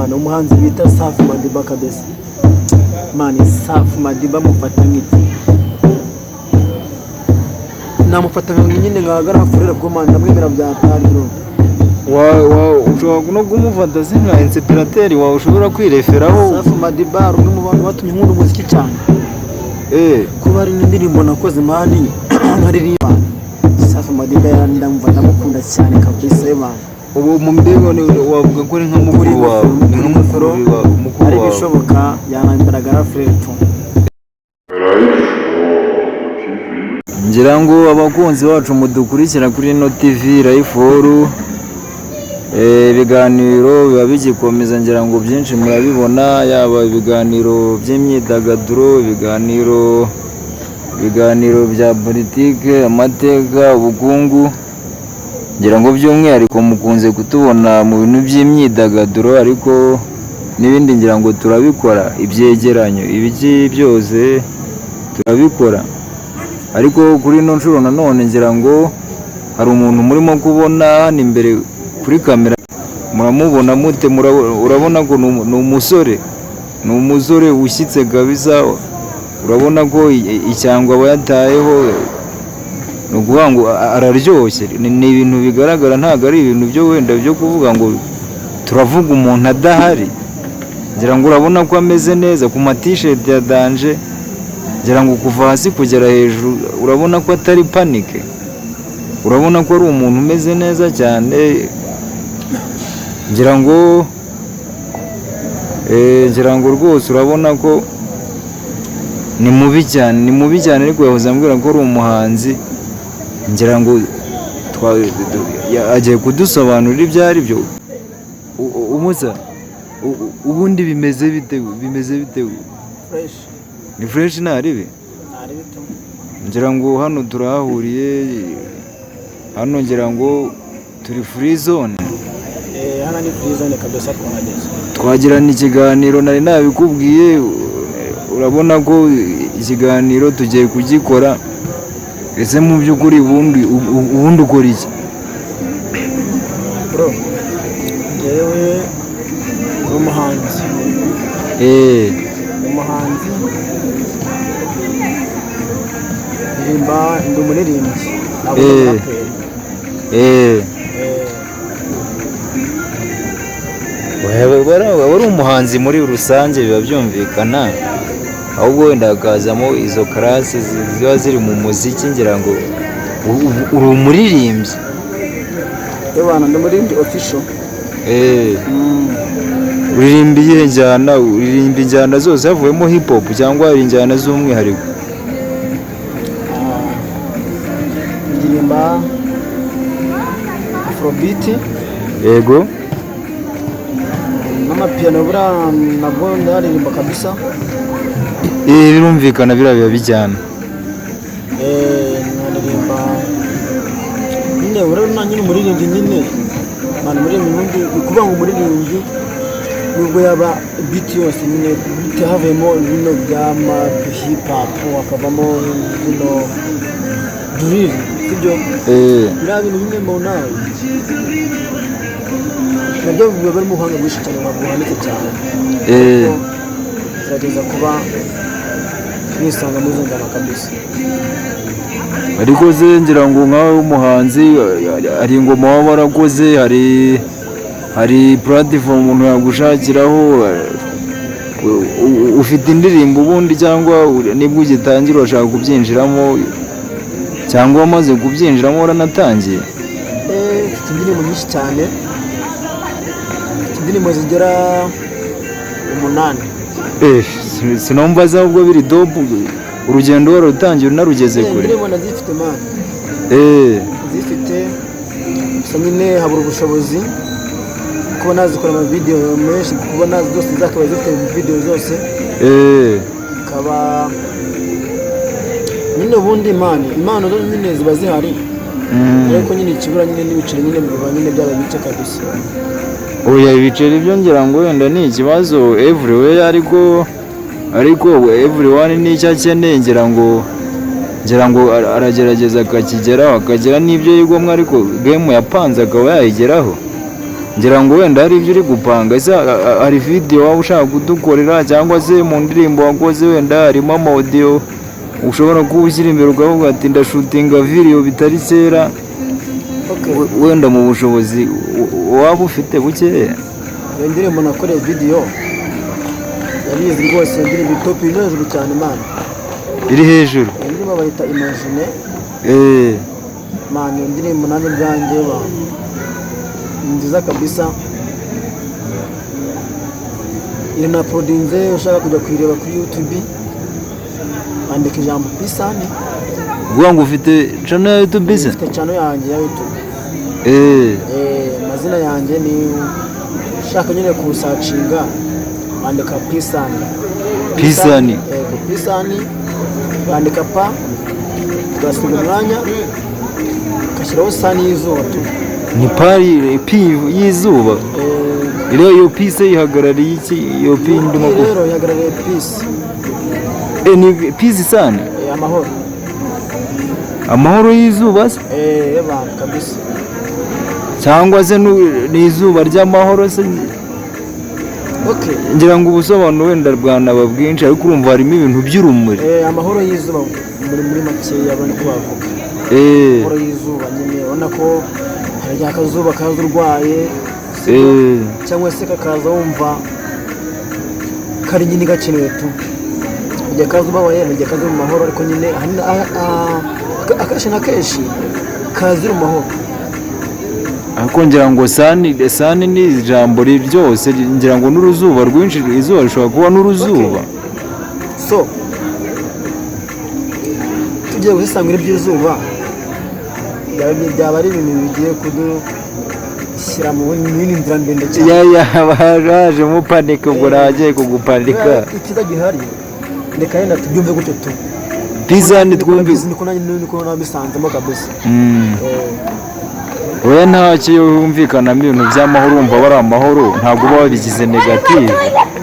man umuhanzi bita Safi Madiba kabisa man Safi Madiba mufata nk'iki namufata nyine ngagara furera bwo man ndamwemera byatari bro ushobora no kumufata sinka inspirateur wawe ushobora kwireferaho. Safi Madiba rumwe mu bantu batumye nkunda umuziki cyane kuba ari n'indirimbo nakoze mani nkaririmba Safi Madiba ndamva ndamukunda cyane kabisa man. Ubu mu mbego ni wavuga ko ari nka mukuru wawe ari bishoboka yanambaraga Freto. Ngira ngo abakunzi bacu mudukurikira kuri no TV Life ibiganiro biba bigikomeza ngira ngo byinshi murabibona yaba ibiganiro by'imyidagaduro ibiganiro bya politike amateka ubukungu ngira ngo by'umwihariko mukunze kutubona mu bintu by'imyidagaduro ariko n'ibindi ngira ngo turabikora ibyegeranyo ibiki byose turabikora ariko kuri no nshuro nanone ngira ngo hari umuntu murimo kubona hano imbere kuri kamera muramubona mute urabona ko ni umusore ushyitse kabisa urabona ko icyangwa bayatayeho no kuvuga ngo araryoshye ni ibintu bigaragara ntago ari ibintu byo wenda byo kuvuga ngo turavuga umuntu adahari ngira ngo urabona ko ameze neza ku t-shirt ya Danger ngira ngo kuva hasi kugera hejuru urabona ko atari panike urabona ko ari umuntu umeze neza cyane ngira ngo rwose urabona ko ni mubi cyane ariko yahoze ambwira ko ari umuhanzi ngira ngo agiye kudusobanurira ibyo ari byo umuza ubundi bimeze bite Fresh ni fresh ntaribe ngira ngo hano turahuriye hano ngira ngo turi free zone hano ni free zone kabisa twagirana ikiganiro nari nabikubwiye urabona ko ikiganiro tugiye kugikora ese mu by'ukuri ubundi ukora iki bro jewe umuhanzi umuhanzi ndirimba ndi umuririmbyi wari umuhanzi muri rusange biba byumvikana ahubwo wenda hakazamo izo karase ziba ziri mu muziki ngira ngo uri umuririmbyi yabana ndi umuririmbyi official uririmba iyihe njyana uririmba injyana zose havuyemo hip hop cyangwa hari injyana z'umwihariko ndirimba afrobeat yego n'amapiano bura nabwo ndaririmba kabisa birumvikana biba bijyana naririmba nyine urabona nyine umuririmbyi nyine man umuririmbyi ukuvuga ngo umuririmbyi nubwo yaba beat yose nyine havuyemo bino byama hip hop akavamo bino drill sibyo biriya bintu bimwe mu nawe nabyo biba bari mu buhanga bwinshi cyane buhanitse cyane gerageza kuba nisanga muri izo ngano kabisa ariko se ngira ngo nkawe w'umuhanzi hari ingoma waba warakoze hari platform umuntu yagushakiraho ufite indirimbo ubundi cyangwa nibwo ugitangira urashaka kubyinjiramo cyangwa wamaze kubyinjiramo waranatangiye mfite indirimbo nyinshi cyane indirimbo zigera 8 sinumva za ubwo biri dope urugendo warutangiye unarugeze kure indirimbo nazifite man zifite gusa nyine habura ubushobozi kuba nazikora ama video menshi kuba nazi zose zakaba zifite video zose kaba nyine ubundi impano zo nyine ziba zihari ariko nyine ikibura nyine n'ibiceri nyine biba nyine byaba bice kabisa oya ibiceri byo ngira ngo wenda ni ikibazo everywhere ariko everyone ni icyo akeneye ngira ngo aragerageza akakigeraho akagera n'ibyo yigomwa ariko game yapanze akaba yayigeraho ngira ngo wenda hari ibyo uri gupanga, ese hari video waba ushaka kudukorera cyangwa se mu ndirimbo wakoze wenda harimo amaudio ushobora kuba ushyira imbere ukavuga ati ndashutinga video bitari kera, wenda mu bushobozi waba ufite bukeya? Indirimbo nakoreye video yarizi rwose, indirimbo top iri hejuru cyane man, iri hejuru, indirimbo bayita Imagine man, indirimbo nanjye byanjye nziza kabisa, iri na prodinze, ushaka kujya kuyireba kuri YouTube andika ijambo Pisani. Ubwo ngo ufite channel ya YouTube? Ufite channel yanjye ya YouTube. Mazina yanjye ni, ushaka nyine kusacinga andika Pisani. Pisani. Pisani andika pa, ugasiga umwanya ugashyiraho sani y'izuba tu. Ni pari y'izuba? Iyo pise ihagarariye iki? Iyo pi ndimo ko rero ihagarariye peace. Ni peace sana? Amahoro. Amahoro y'izuba se? Bana kabisa. Cyangwa se ni izuba ry'amahoro se? Okay. Ngira ngo ubusobanuro wenda bwanaba bwinshi, ariko urumva harimo ibintu by'urumuri. Amahoro y'izuba muri makeya bari kubavuga. Amahoro y'izuba nyine ubona ko hari akazuba kaza urwaye, cyangwa se kakaza wumva kari nyine gakenewe tu. Igihe kaza ubabaye, igihe kaza mu mahoro, ariko nyine akashi na keshi kaza mu mahoro. Ariko ngira ngo sani ni ijambo ryose, ngira ngo n'uruzuba rwinshi, izuba rishobora kuba n'uruzuba. So tugiye gusangira iby'izuba byaba ari ibintu bigiye kudushyira mu nini nzira ndende cyane. Baje mu panike, ubwo nagiye kugupanika. Ikiza gihari reka yenda tubyumve gutyo tu. Pisani twumve niko nabisanzemo kabisa. Oya ntacyo yumvikanamo ibintu by'amahoro, urumva bari amahoro, ntabwo uba wabigize negative,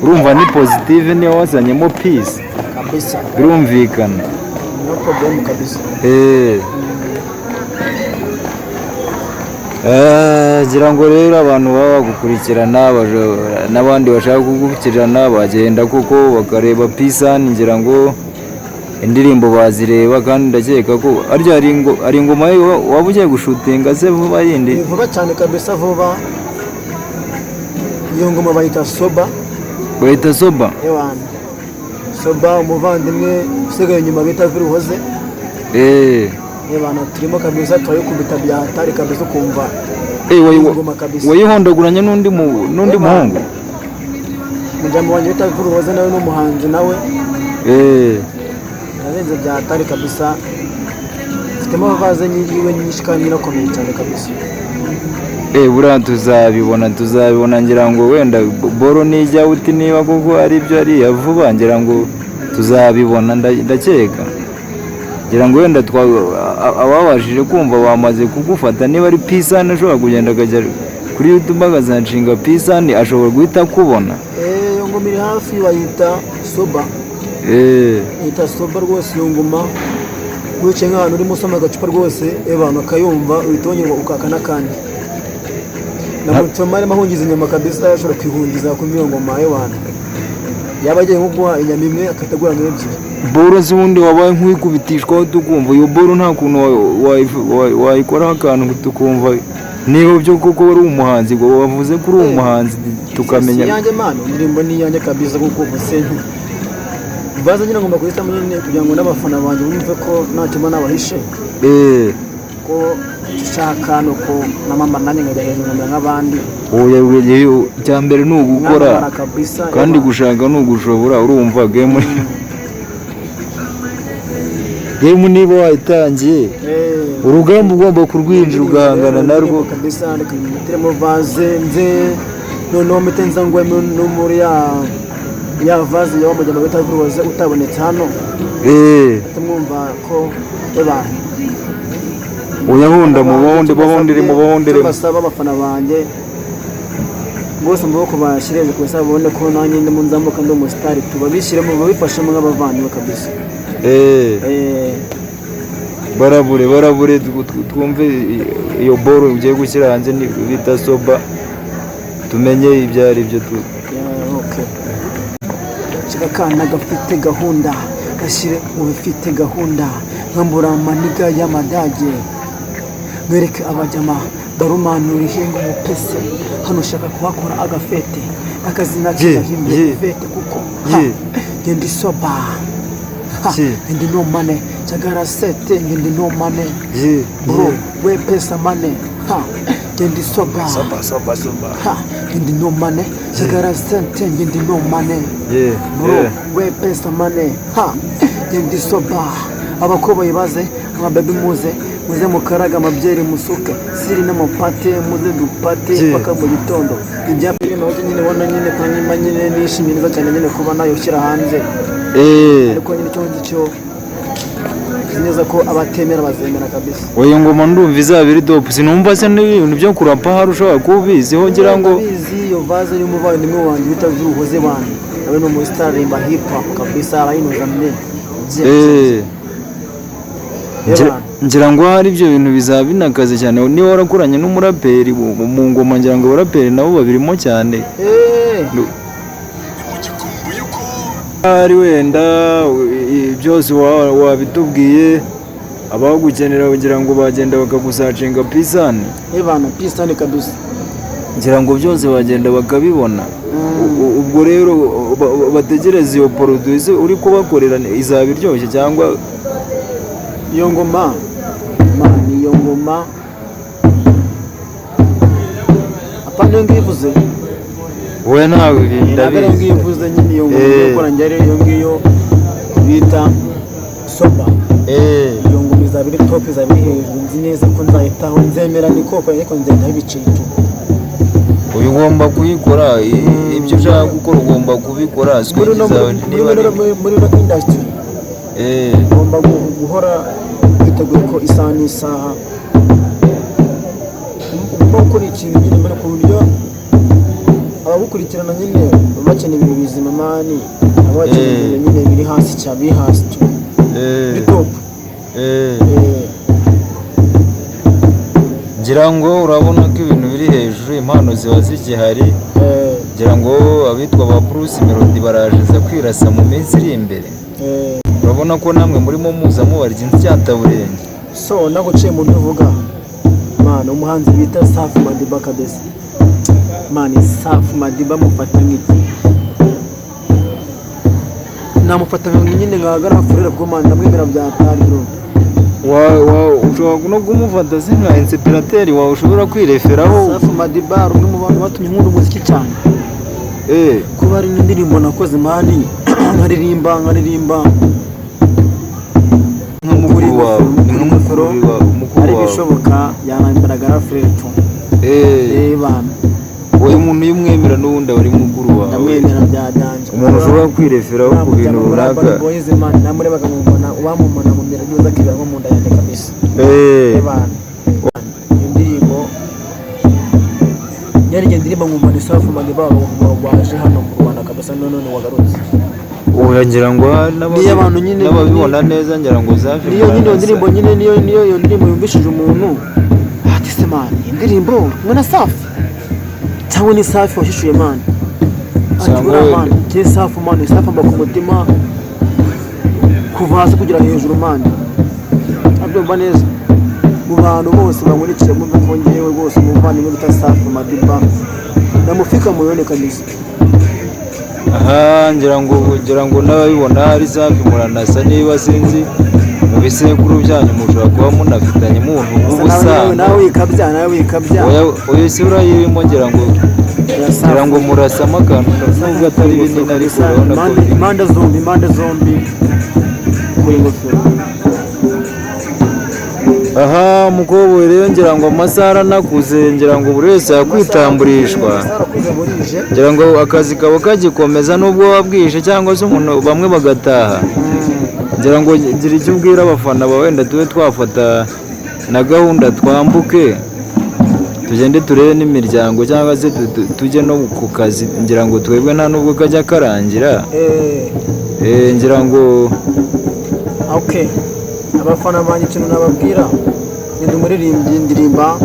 urumva ni positive, niyo wazanyemo peace kabisa, birumvikana. No problem kabisa. Ngira ngo rero abantu baba bagukurikirana, n'abandi bashaka kugukurikirana bagenda kuko bakareba Pisani, ngira ngo indirimbo bazireba, kandi ndakeka ko ari ingoma waba ugiye gushutinga se vuba yindi? Vuba cyane kabisa, vuba. Iyo ngoma bayita Soba. Bayita Soba? Soba, umuvandimwe usigaye inyuma bita Viruhoze. Bana turimo kabisa, twayikubita bya hatari kabisa, kumva wayihondaguranye n'undi muhungu? Mujambo wanjye bita Viruhoze nawe n'umuhanzi nawe. Narenze bya hatari kabisa, mfitemo abavaze yiwe nyinshi kandi irakomeye cyane kabisa. Buriya tuzabibona, ngira ngo wenda boro nijya uti niba kuko ari byo ari vuba, ngira ngo tuzabibona ndakeka. Ngira ngo wenda ababashije kumva bamaze kugufata, niba ari Pisani ashobora kugenda akajya kuri YouTube akazanshinga Pisani, ashobora guhita kubona. Iyo ngoma iri hafi bayita Soba. Yita Soba rwose, iyo ngoma wicaye nk'ahantu urimo usoma agacupa rwose, abantu bakayumva uhita wongera ukaka n'akandi. Na mutoma arimo ahungiza inyama kabisa, ashobora kwihungiza kumva iyo ngoma y'abantu. Yaba agiye nko guha inyama imwe akategura n'ebyiri. Boro z'ubundi wabaye nk'uyikubitishwaho tukumva, iyo boro nta kuntu wayikoraho akantu tukumva niho byo kuko wari umuhanzi, ngo wavuze ko uri umuhanzi tukamenya. Yanjye mano, indirimbo ni yanjye kabisa, kuko ubusenyi baza nyine ngomba kuhita nyine kugira ngo n'abafana banjye bumve ko ntacyo mbona bahishe. Ko ushaka nuko na mama nanjye nkajya hejuru nk'abandi. Icya mbere ni ugukora, kandi gushaka ni ugushobora. Urumva game niba wayitangiye, urugamba ugomba kurwinjira ugahangana narwo kabisa. Ndikumutiremo vaze nze noneho mitenza ngo no muri ya vaze yawo mujya bita Viruhoze utabonetse hano. Tumwumva ko abantu uyahunda mu bahondere basaba abafana banjye bose mbo ko bashireje kwesa babone ko nanjye ndi munzamuka ndi umustar, tubabishiremo babifashemo nk'abavandimwe kabisa. Barabure twumve iyo boro ugiye gushyira hanze, ni bita Soba. tumenye ibyo ari byo okay. Shaka kana gafite gahunda gashyire mu bifite gahunda nkambura amaniga y'amadage mwereke abajama darumanura ihenga umupese hano ushaka kuhakora agafete akazina k'ahimbye fete kuko gendi soba ndi no money chagara sete ndi no money bro we pesa money gendi soba ndi no money chagara sete ndi no money bro we pesa money gendi soba abakoboyi baze ababebi muze mukaraga amabyeri musuke siri n'amapate muze dupate paka mu gitondo ibyapiri naho nyine wana nyine kanyima nyine nishimye neza cyane nyine kuba nayo shyira hanze ariko nyine cyo neza ko abatemera bazemera kabisa. Oya ngoma ndumva izabiri dope sinumva se n'ibintu byo kurapa harushaka kubiziho ngira ngo bizi yo vaze ni mubanye nimwe wanjye bitavuze bana nawe no muri star imba hip hop kabisa abayinoza mne ngira ngo hari ibyo bintu bizaba binakaze cyane niba warakoranye n'umuraperi mu ngoma ngira ngo abaraperi nabo babirimo cyane ari wenda byose wabitubwiye abagukenera kugira ngo bagenda bakagusacinga pisani bana pisani kabisa ngira ngo byose bagenda bakabibona ubwo rero bategereza iyo produce uri kubakorera izaba iryoshye cyangwa iyo ngoma iyo ngoma apana ngivuze we nawe ndabizi ngivuze nyine iyo ngoma ukora njye iyo ngiyo bita soba iyo ngoma izabiri top izabiri hejuru nzi neza ko nzahitaho nzemera ni koko ariko nzenda ibicito uyu ugomba kuyikora ibyo ushaka gukora ugomba kubikora muri industry ugomba guhora witeguye ko isaha n'isaha ugomba gukora ikintu nyine mbere ku buryo abagukurikirana nyine bakeneye ibintu bizima mani abakeneye nyine biri hasi cyane biri hasi biri top ngira ngo urabona ko ibintu biri hejuru impano ziba zigihari ngira ngo abitwa ba Bruce Melody baraje kwirasa mu minsi iri imbere urabona ko namwe murimo muza mubarya incyataburenge so naguciye mu bivuga mana umuhanzi bita Safi Madiba kabisa mani Safi Madiba mufata nk'iki namufata nyine ngagara furera bwo mana ndamwemera bya tari bro ushobora no kumufata se nka inspirateri wawe ushobora kwireferaho Safi Madiba rumwe mu bantu batumye nkunda umuziki cyane kuba ari indirimbo nakoze mani nkaririmba nk'umukuru wawe ari bishoboka yanambaraga freto bana uyu muntu yumwemera n'ubundi ari mukuru wawe ndamwemera bya danje umuntu ushobora kwireferaho ku bintu runaka namure bakamubona wamumona mu mbere y'uza kibera nko mu nda yanjye kabisa bana indirimbo yari ndirimbo mu mbona Safi Madiba waje hano mu Rwanda kabisa none wagarutse ngira ngo n'ababibona neza ngira ngo Safi niyo ndirimbo nyine niyo ndirimbo yumvishije umuntu ati se man indirimbo mwana Safi cyangwa ni Safi washishuye man cyangwa man ke Safi man Safi mba ku mutima kuva hasi kugera hejuru man abyumva neza mu bantu bose bamurikire mu mvongewe rwose mu mvana imwe bita Safi Madiba namufika muyone kabisa ngira ngo n'ababibona hari Safi muranasa niba sinzi mu bisekuru byanyu mushobora kuba munafitanye muntu w'ubusanga nawe wikabya uyu se urayirimo ngira ngo murasamo akantu nubwo atari binini ariko urabona ko impande zombi kuri ngofero mukoboyi rero ngira ngo amasaha aranakuze ngira ngo buri wese yakwitamburishwa ngira ngo akazi kaba kagikomeza n'ubwo wabwije cyangwa se umuntu bamwe bagataha ngira ngo gira icyo ubwira abafana bawe wenda tube twafata na gahunda twambuke tugende turebe n'imiryango cyangwa se tujye no ku kazi ngira ngo twebwe nta nubwo kajya karangira ngira ngo abafana banjye ikintu nababwira ndi umuririmbyi ndirimba